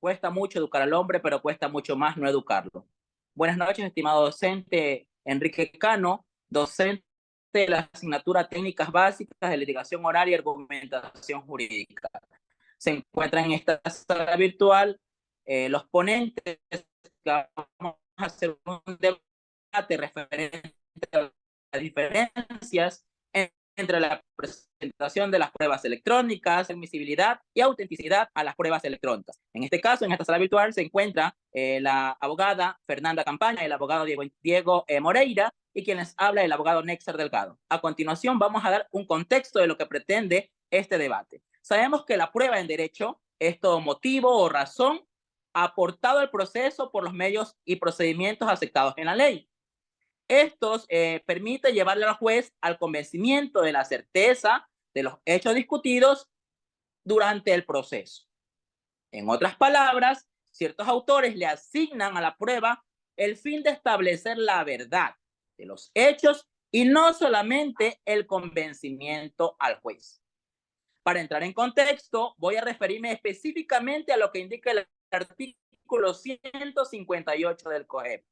Cuesta mucho educar al hombre, pero cuesta mucho más no educarlo. Buenas noches, estimado docente Enrique Cano, docente de la asignatura Técnicas Básicas de Litigación Oral y Argumentación Jurídica. Se encuentran en esta sala virtual los ponentes que vamos a hacer un debate referente a las diferencias entre la presentación de las pruebas electrónicas, admisibilidad y autenticidad a las pruebas electrónicas. En este caso, en esta sala virtual se encuentra la abogada Fernanda Campaña, el abogado Diego Moreira y quien les habla el abogado Nexar Delgado. A continuación vamos a dar un contexto de lo que pretende este debate. Sabemos que la prueba en derecho es todo motivo o razón aportado al proceso por los medios y procedimientos aceptados en la ley. Estos permiten llevarle al juez al convencimiento de la certeza de los hechos discutidos durante el proceso. En otras palabras, ciertos autores le asignan a la prueba el fin de establecer la verdad de los hechos y no solamente el convencimiento al juez. Para entrar en contexto, voy a referirme específicamente a lo que indica el artículo 158 del COGEP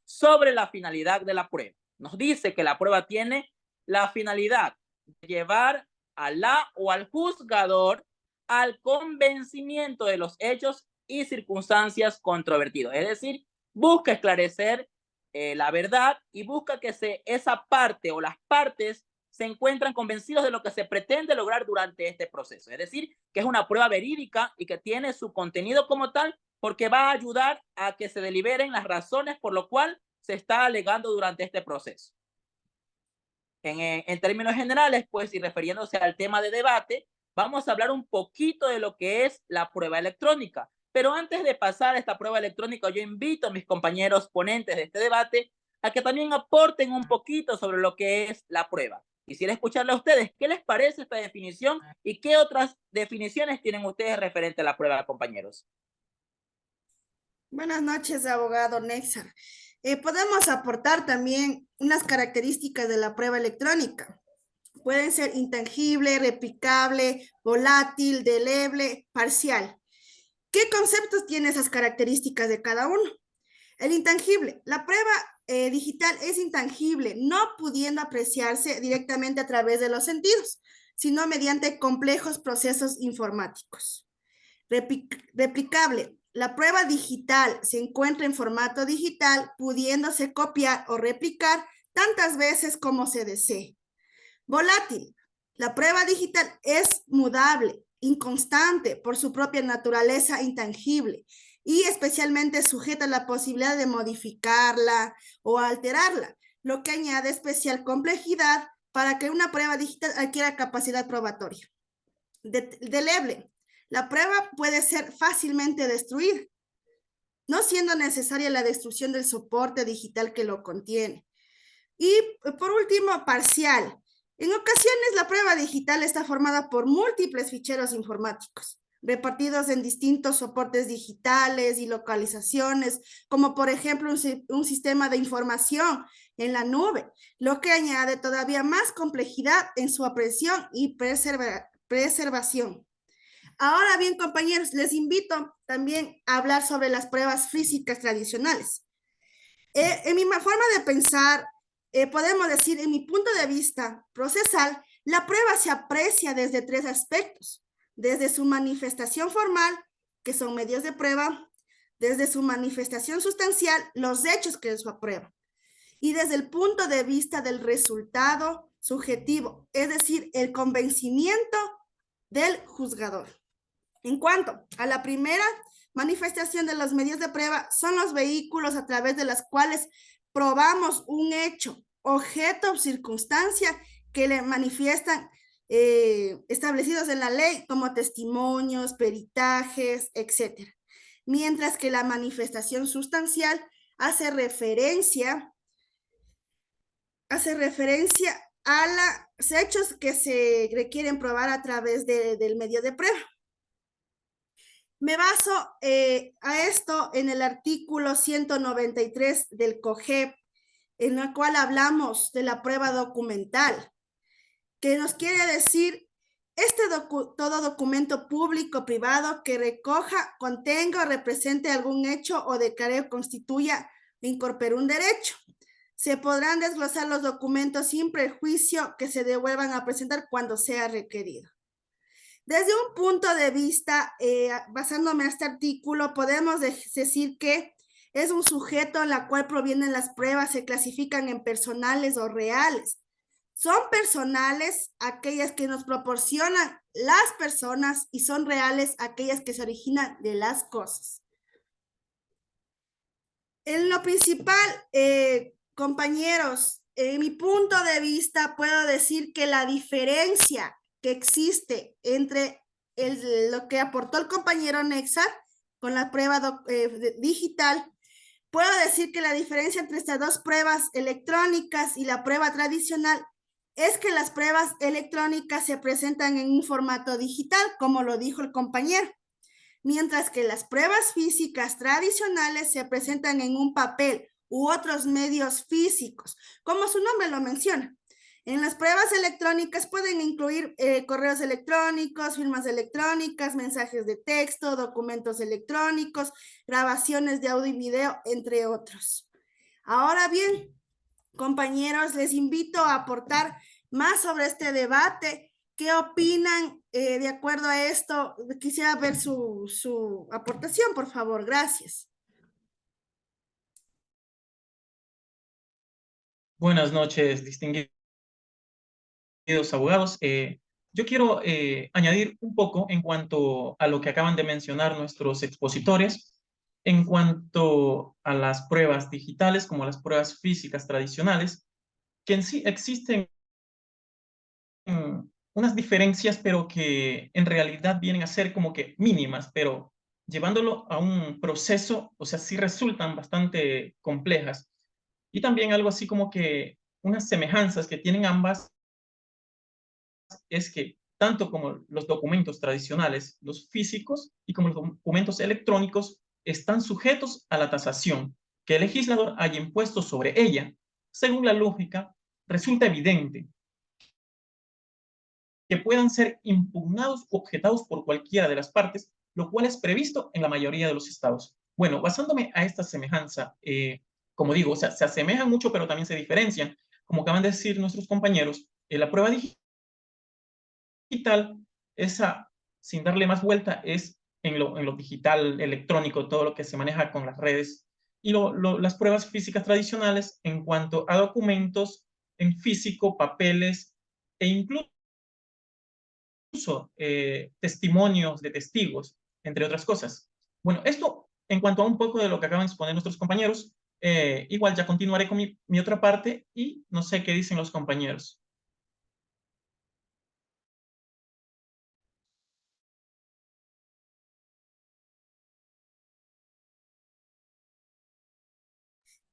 sobre la finalidad de la prueba. Nos dice que la prueba tiene la finalidad de llevar a la o al juzgador al convencimiento de los hechos y circunstancias controvertidos. Es decir, busca esclarecer la verdad y busca que esa parte o las partes se encuentran convencidos de lo que se pretende lograr durante este proceso. Es decir, que es una prueba verídica y que tiene su contenido como tal porque va a ayudar a que se deliberen las razones por lo cual se está alegando durante este proceso. En términos generales, pues, y refiriéndose al tema de debate, vamos a hablar un poquito de lo que es la prueba electrónica. Pero antes de pasar a esta prueba electrónica, yo invito a mis compañeros ponentes de este debate a que también aporten un poquito sobre lo que es la prueba. Quisiera escucharle a ustedes, ¿qué les parece esta definición y qué otras definiciones tienen ustedes referente a la prueba, compañeros? Buenas noches, abogado Nexar. Podemos aportar también unas características de la prueba electrónica. Pueden ser intangible, replicable, volátil, deleble, parcial. ¿Qué conceptos tiene esas características de cada uno? El intangible. La prueba digital es intangible, no pudiendo apreciarse directamente a través de los sentidos, sino mediante complejos procesos informáticos. Replicable. La prueba digital se encuentra en formato digital, pudiéndose copiar o replicar tantas veces como se desee. Volátil. La prueba digital es mudable, inconstante por su propia naturaleza intangible y especialmente sujeta a la posibilidad de modificarla o alterarla, lo que añade especial complejidad para que una prueba digital adquiera capacidad probatoria. Deleble. La prueba puede ser fácilmente destruida, no siendo necesaria la destrucción del soporte digital que lo contiene. Y por último, parcial. En ocasiones la prueba digital está formada por múltiples ficheros informáticos, repartidos en distintos soportes digitales y localizaciones, como por ejemplo un sistema de información en la nube, lo que añade todavía más complejidad en su aprehensión y preservación. Ahora bien, compañeros, les invito también a hablar sobre las pruebas físicas tradicionales. En mi forma de pensar, podemos decir, en mi punto de vista procesal, la prueba se aprecia desde tres aspectos. Desde su manifestación formal, que son medios de prueba, desde su manifestación sustancial, los hechos que es su prueba, y desde el punto de vista del resultado subjetivo, es decir, el convencimiento del juzgador. En cuanto a la primera manifestación de los medios de prueba, son los vehículos a través de los cuales probamos un hecho, objeto o circunstancia que le manifiestan establecidos en la ley como testimonios, peritajes, etc. Mientras que la manifestación sustancial hace referencia a los hechos que se requieren probar a través del medio de prueba. Me baso a esto en el artículo 193 del COGEP, en el cual hablamos de la prueba documental, que nos quiere decir Todo documento público o privado que recoja, contenga o represente algún hecho o declare o constituya o incorpore un derecho. Se podrán desglosar los documentos sin prejuicio que se devuelvan a presentar cuando sea requerido. Desde un punto de vista, basándome a este artículo, podemos decir que es un sujeto en la cual provienen las pruebas, se clasifican en personales o reales. Son personales aquellas que nos proporcionan las personas y son reales aquellas que se originan de las cosas. En lo principal, compañeros, en mi punto de vista puedo decir que la diferencia que existe entre lo que aportó el compañero Nexa con la prueba digital, puedo decir que la diferencia entre estas dos pruebas electrónicas y la prueba tradicional es que las pruebas electrónicas se presentan en un formato digital, como lo dijo el compañero, mientras que las pruebas físicas tradicionales se presentan en un papel u otros medios físicos, como su nombre lo menciona. En las pruebas electrónicas pueden incluir correos electrónicos, firmas electrónicas, mensajes de texto, documentos electrónicos, grabaciones de audio y video, entre otros. Ahora bien, compañeros, les invito a aportar más sobre este debate. ¿Qué opinan de acuerdo a esto? Quisiera ver su aportación, por favor. Gracias. Buenas noches, distinguidos abogados. Yo quiero añadir un poco en cuanto a lo que acaban de mencionar nuestros expositores, en cuanto a las pruebas digitales como las pruebas físicas tradicionales, que en sí existen unas diferencias, pero que en realidad vienen a ser como que mínimas, pero llevándolo a un proceso, o sea, sí resultan bastante complejas. Y también algo así como que unas semejanzas que tienen ambas es que tanto como los documentos tradicionales, los físicos y como los documentos electrónicos están sujetos a la tasación que el legislador haya impuesto sobre ella. Según la lógica, resulta evidente que puedan ser impugnados o objetados por cualquiera de las partes, lo cual es previsto en la mayoría de los estados. Bueno, basándome a esta semejanza, como digo, o sea, se asemejan mucho, pero también se diferencian. Como acaban de decir nuestros compañeros, la prueba digital, esa, sin darle más vuelta, es en lo digital, electrónico, todo lo que se maneja con las redes, y las pruebas físicas tradicionales en cuanto a documentos en físico, papeles e incluso testimonios de testigos, entre otras cosas. Bueno, esto en cuanto a un poco de lo que acaban de exponer nuestros compañeros, igual ya continuaré con mi otra parte y no sé qué dicen los compañeros.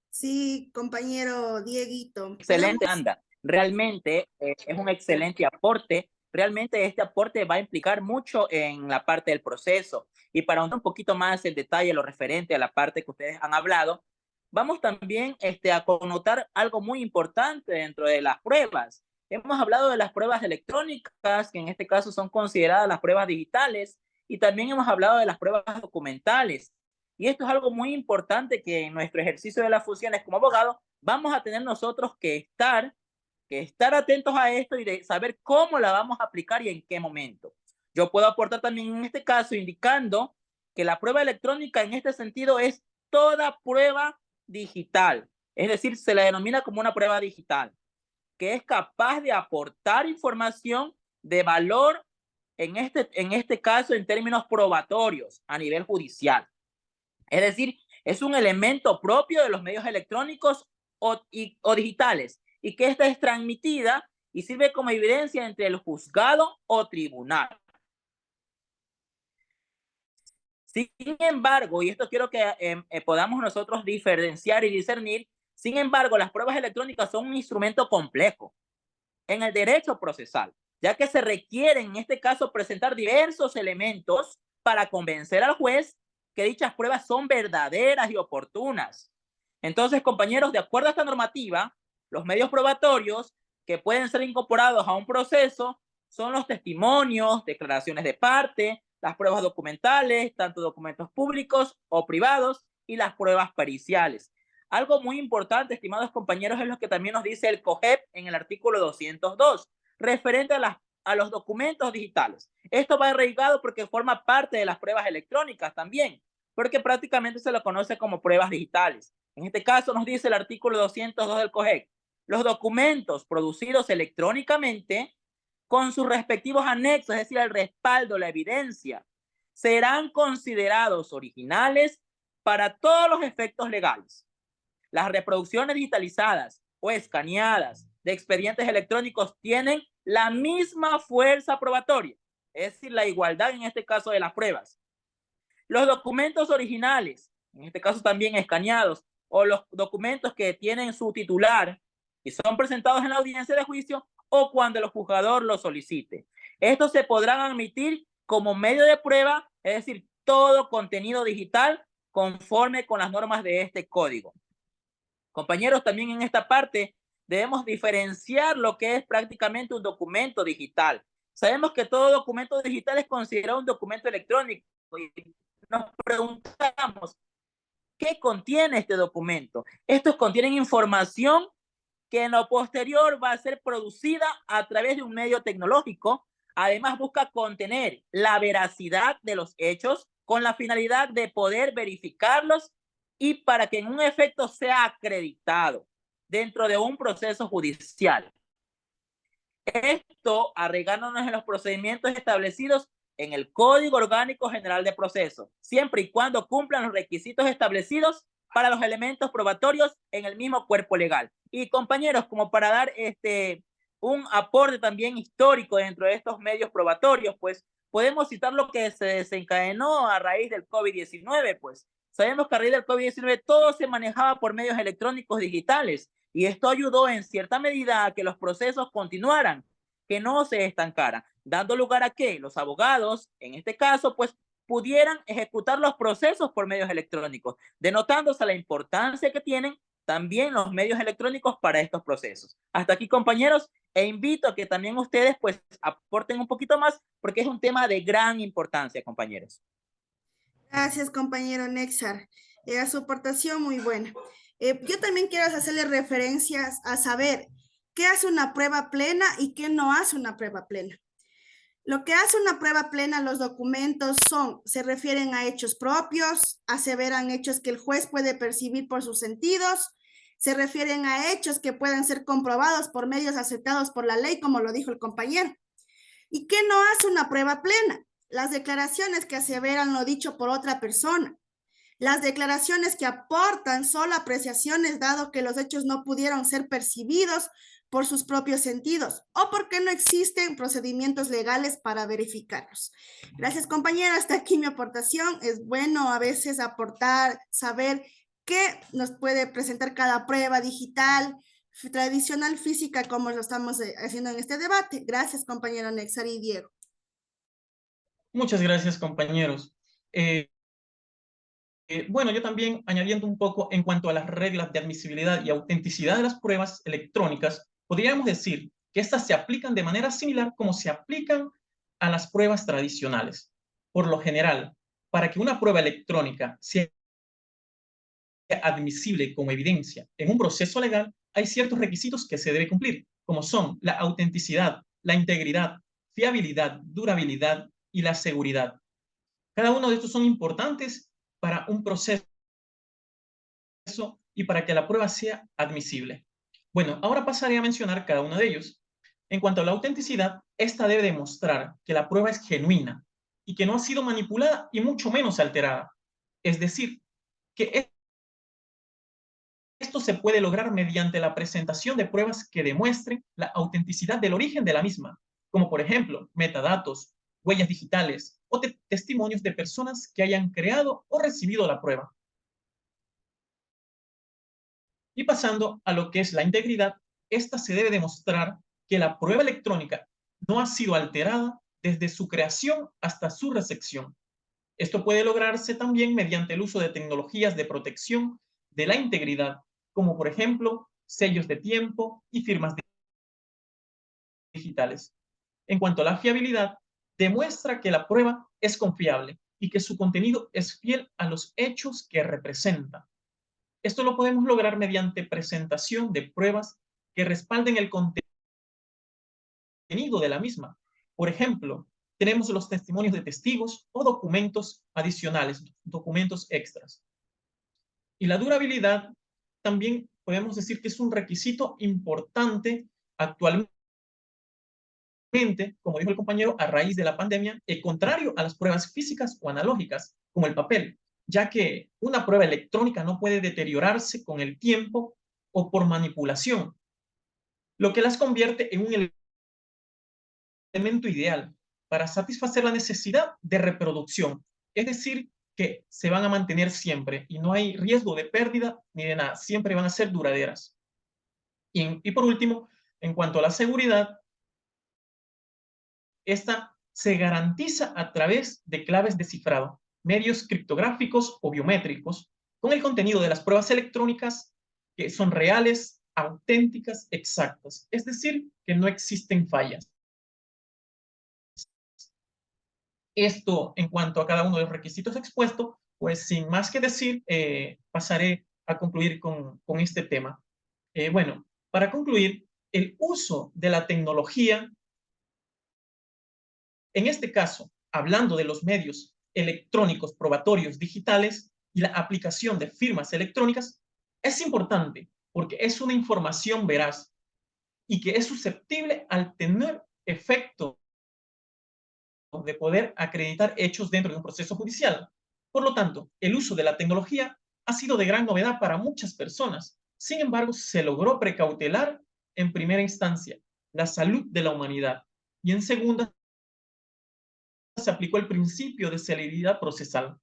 Sí, compañero Dieguito. Excelente, Anda. Realmente es un excelente aporte. Realmente este aporte va a implicar mucho en la parte del proceso. Y para ahondar un poquito más en detalle lo referente a la parte que ustedes han hablado, vamos también a connotar algo muy importante dentro de las pruebas. Hemos hablado de las pruebas electrónicas, que en este caso son consideradas las pruebas digitales, y también hemos hablado de las pruebas documentales. Y esto es algo muy importante que en nuestro ejercicio de las funciones como abogado vamos a tener nosotros que estar atentos a esto y de saber cómo la vamos a aplicar y en qué momento. Yo puedo aportar también en este caso indicando que la prueba electrónica en este sentido es toda prueba digital. Es decir, se la denomina como una prueba digital, que es capaz de aportar información de valor en este caso en términos probatorios a nivel judicial. Es decir, es un elemento propio de los medios electrónicos o digitales y que esta es transmitida y sirve como evidencia entre el juzgado o tribunal. Sin embargo, y esto quiero que podamos nosotros diferenciar y discernir, sin embargo, las pruebas electrónicas son un instrumento complejo en el derecho procesal, ya que se requieren en este caso presentar diversos elementos para convencer al juez que dichas pruebas son verdaderas y oportunas. Entonces, compañeros, de acuerdo a esta normativa, los medios probatorios que pueden ser incorporados a un proceso son los testimonios, declaraciones de parte, las pruebas documentales, tanto documentos públicos o privados, y las pruebas periciales. Algo muy importante, estimados compañeros, es lo que también nos dice el COGEP en el artículo 202, referente a los documentos digitales. Esto va arraigado porque forma parte de las pruebas electrónicas también, porque prácticamente se lo conoce como pruebas digitales. En este caso nos dice el artículo 202 del COGEP, los documentos producidos electrónicamente con sus respectivos anexos, es decir, el respaldo, la evidencia, serán considerados originales para todos los efectos legales. Las reproducciones digitalizadas o escaneadas de expedientes electrónicos tienen la misma fuerza probatoria, es decir, la igualdad en este caso de las pruebas. Los documentos originales, en este caso también escaneados, o los documentos que tienen su titular y son presentados en la audiencia de juicio o cuando el juzgador lo solicite. Estos se podrán admitir como medio de prueba, es decir, todo contenido digital conforme con las normas de este código. Compañeros, también en esta parte debemos diferenciar lo que es prácticamente un documento digital. Sabemos que todo documento digital es considerado un documento electrónico y nos preguntamos, ¿qué contiene este documento? Estos contienen información que en lo posterior va a ser producida a través de un medio tecnológico. Además, busca contener la veracidad de los hechos con la finalidad de poder verificarlos y para que en un efecto sea acreditado dentro de un proceso judicial. Esto arraigándonos en los procedimientos establecidos en el Código Orgánico General de Procesos, siempre y cuando cumplan los requisitos establecidos para los elementos probatorios en el mismo cuerpo legal. Y compañeros, como para dar un aporte también histórico dentro de estos medios probatorios, pues podemos citar lo que se desencadenó a raíz del COVID-19, pues sabemos que a raíz del COVID-19 todo se manejaba por medios electrónicos digitales y esto ayudó en cierta medida a que los procesos continuaran, que no se estancaran, dando lugar a que los abogados, en este caso, pues pudieran ejecutar los procesos por medios electrónicos, denotándose la importancia que tienen también los medios electrónicos para estos procesos. Hasta aquí, compañeros, e invito a que también ustedes pues aporten un poquito más porque es un tema de gran importancia, compañeros. Gracias, compañero Nexar. Su aportación muy buena. Yo también quiero hacerle referencias a saber qué hace una prueba plena y qué no hace una prueba plena. Lo que hace una prueba plena, los documentos se refieren a hechos propios, aseveran hechos que el juez puede percibir por sus sentidos, se refieren a hechos que pueden ser comprobados por medios aceptados por la ley, como lo dijo el compañero. ¿Y qué no hace una prueba plena? Las declaraciones que aseveran lo dicho por otra persona. Las declaraciones que aportan solo apreciaciones dado que los hechos no pudieron ser percibidos por sus propios sentidos o porque no existen procedimientos legales para verificarlos. Gracias, compañera. Hasta aquí mi aportación. Es bueno a veces aportar, saber qué nos puede presentar cada prueba digital, tradicional, física, como lo estamos haciendo en este debate. Gracias, compañero Nexar y Diego. Muchas gracias, compañeros. Bueno, yo también añadiendo un poco en cuanto a las reglas de admisibilidad y autenticidad de las pruebas electrónicas, podríamos decir que estas se aplican de manera similar como se aplican a las pruebas tradicionales. Por lo general, para que una prueba electrónica sea admisible como evidencia en un proceso legal, hay ciertos requisitos que se debe cumplir, como son la autenticidad, la integridad, fiabilidad, durabilidad y la seguridad. Cada uno de estos son importantes para un proceso y para que la prueba sea admisible. Bueno, ahora pasaré a mencionar cada uno de ellos. En cuanto a la autenticidad, esta debe demostrar que la prueba es genuina y que no ha sido manipulada y mucho menos alterada. Es decir, que esto se puede lograr mediante la presentación de pruebas que demuestren la autenticidad del origen de la misma, como por ejemplo metadatos, huellas digitales o testimonios de personas que hayan creado o recibido la prueba. Y pasando a lo que es la integridad, esta se debe demostrar que la prueba electrónica no ha sido alterada desde su creación hasta su recepción. Esto puede lograrse también mediante el uso de tecnologías de protección de la integridad, como por ejemplo sellos de tiempo y firmas digitales. En cuanto a la fiabilidad, demuestra que la prueba es confiable y que su contenido es fiel a los hechos que representa. Esto lo podemos lograr mediante presentación de pruebas que respalden el contenido de la misma. Por ejemplo, tenemos los testimonios de testigos o documentos adicionales, documentos extras. Y la durabilidad también podemos decir que es un requisito importante actualmente, como dijo el compañero, a raíz de la pandemia, contrario a las pruebas físicas o analógicas, como el papel, ya que una prueba electrónica no puede deteriorarse con el tiempo o por manipulación, lo que las convierte en un elemento ideal para satisfacer la necesidad de reproducción, es decir, que se van a mantener siempre y no hay riesgo de pérdida ni de nada, siempre van a ser duraderas. Y por último, en cuanto a la seguridad, esta se garantiza a través de claves de cifrado, medios criptográficos o biométricos, con el contenido de las pruebas electrónicas que son reales, auténticas, exactas, es decir, que no existen fallas. Esto en cuanto a cada uno de los requisitos expuestos, pues sin más que decir, pasaré a concluir con este tema. Bueno, para concluir, el uso de la tecnología, en este caso, hablando de los medios electrónicos probatorios digitales y la aplicación de firmas electrónicas, es importante porque es una información veraz y que es susceptible al tener efecto de poder acreditar hechos dentro de un proceso judicial. Por lo tanto, el uso de la tecnología ha sido de gran novedad para muchas personas. Sin embargo, se logró precautelar en primera instancia la salud de la humanidad y en segunda se aplicó el principio de celeridad procesal.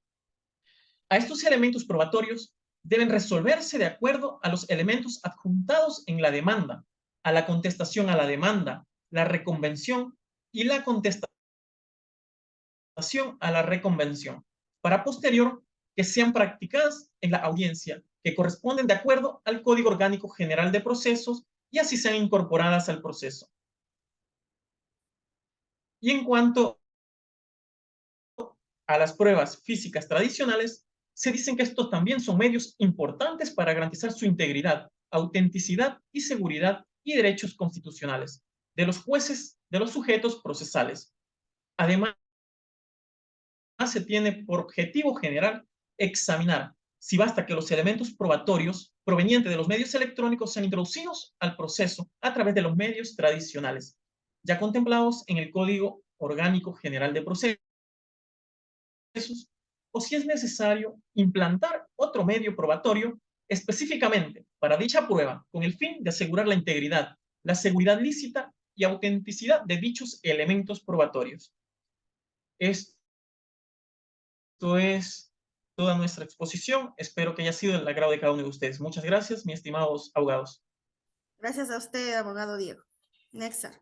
A estos elementos probatorios deben resolverse de acuerdo a los elementos adjuntados en la demanda, a la contestación a la demanda, la reconvención y la contestación a la reconvención, para posterior que sean practicadas en la audiencia, que corresponden de acuerdo al Código Orgánico General de Procesos y así sean incorporadas al proceso. Y en cuanto a las pruebas físicas tradicionales, se dicen que estos también son medios importantes para garantizar su integridad, autenticidad y seguridad y derechos constitucionales de los jueces, de los sujetos procesales. Además, se tiene por objetivo general examinar si basta que los elementos probatorios provenientes de los medios electrónicos sean introducidos al proceso a través de los medios tradicionales, ya contemplados en el Código Orgánico General de Procesos, o si es necesario implantar otro medio probatorio específicamente para dicha prueba con el fin de asegurar la integridad, la seguridad lícita y autenticidad de dichos elementos probatorios. Esto es toda nuestra exposición. Espero que haya sido del agrado de cada uno de ustedes. Muchas gracias, mis estimados abogados. Gracias a usted, abogado Diego. Nexa.